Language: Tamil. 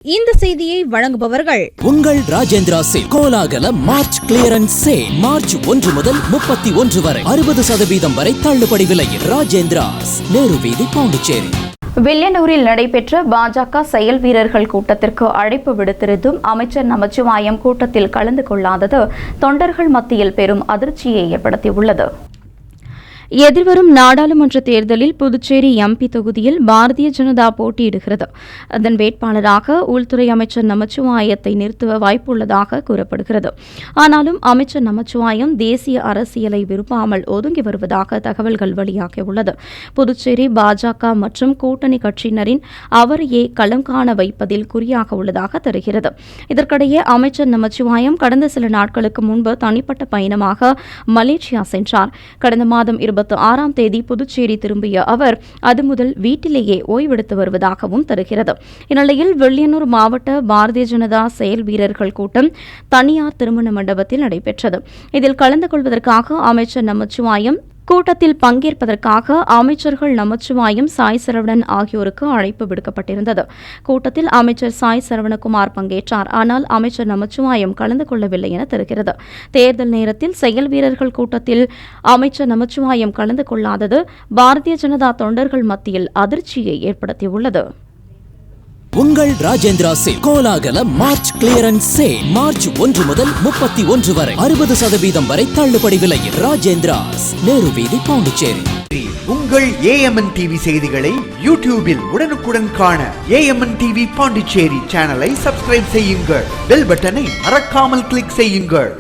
இந்த செய்தியை வழங்குபவர்கள் உங்கள் ராஜேந்திரா சேல் கோலாகல மார்ச் கிளியரன்ஸ் சேல் மார்ச் 1 முதல் 31 வரை 60% வரை தள்ளுபடி விலையில் ராஜேந்திராஸ் நேரு வீதி பாண்டிச்சேரி. வில்லியனூரில் நடைபெற்ற பாஜக செயல் வீரர்கள் கூட்டத்திற்கு அழைப்பு விடுத்திருந்தும் அமைச்சர் நமச்சிவாயம் கூட்டத்தில் கலந்து கொள்ளாதது தொண்டர்கள் மத்தியில் பெரும் அதிர்ச்சியை ஏற்படுத்தியுள்ளது. எதிர்வரும் நாடாளுமன்ற தேர்தலில் புதுச்சேரி எம்பி தொகுதியில் பாரதிய ஜனதா போட்டியிடுகிறது. அதன் வேட்பாளராக உள்துறை அமைச்சர் நமச்சிவாயத்தை நிறுத்த வாய்ப்புள்ளதாக கூறப்படுகிறது. ஆனாலும் அமைச்சர் நமச்சிவாயம் தேசிய அரசியலை விரும்பாமல் ஒதுங்கி வருவதாக தகவல்கள் வெளியாகியுள்ளது. புதுச்சேரி பாஜக மற்றும் கூட்டணி கட்சியினரின் அவரையே களம் காண வைப்பதில் குறியாக உள்ளதாக தெரிகிறது. இதற்கிடையே அமைச்சர் நமச்சிவாயம் கடந்த சில நாட்களுக்கு முன்பு தனிப்பட்ட பயணமாக மலேசியா சென்றார். கடந்த மாதம் 26ஆம் தேதி புதுச்சேரி திரும்பிய அவர் அது முதல் வீட்டிலேயே ஓய்வெடுத்து வருவதாகவும் தெரிகிறது. இந்நிலையில் வில்லியனூர் மாவட்ட பாரதிய ஜனதா செயல் வீரர்கள் கூட்டம் தனியார் திருமண மண்டபத்தில் நடைபெற்றது. இதில் கலந்து கொள்வதற்காக அமைச்சர் நமச்சிவாயம் கூட்டத்தில் பங்கேற்பதற்காக அமைச்சர்கள் நமச்சிவாயம் சாய் சரவணன் ஆகியோருக்கு அழைப்பு விடுக்கப்பட்டிருந்தது. கூட்டத்தில் அமைச்சர் சாய் சரவணகுமார் பங்கேற்றார். ஆனால் அமைச்சர் நமச்சிவாயம் கலந்து கொள்ளவில்லை என தெரிகிறது. தேர்தல் நேரத்தில் செயல் வீரர்கள் கூட்டத்தில் அமைச்சர் நமச்சிவாயம் கலந்து கொள்ளாதது பாரதிய ஜனதா தொண்டர்கள் மத்தியில் அதிர்ச்சியை ஏற்படுத்தியுள்ளது. உங்கள் ராஜேந்திரா சேல் கோலாகல மார்ச் கிளியரன்ஸ் சேல் மார்ச் 1 முதல் 31 வரை 60% வரை தள்ளுபடி விலையில் ராஜேந்திராஸ் நேரு வீதி பாண்டிச்சேரி. உங்கள் AMN TV செய்திகளை யூடியூபில் உடனுக்குடன் காண AMN TV பாண்டிச்சேரி சேனலை சப்ஸ்கிரைப் செய்யுங்கள். பெல் பட்டனை மறக்காமல் கிளிக் செய்யுங்கள்.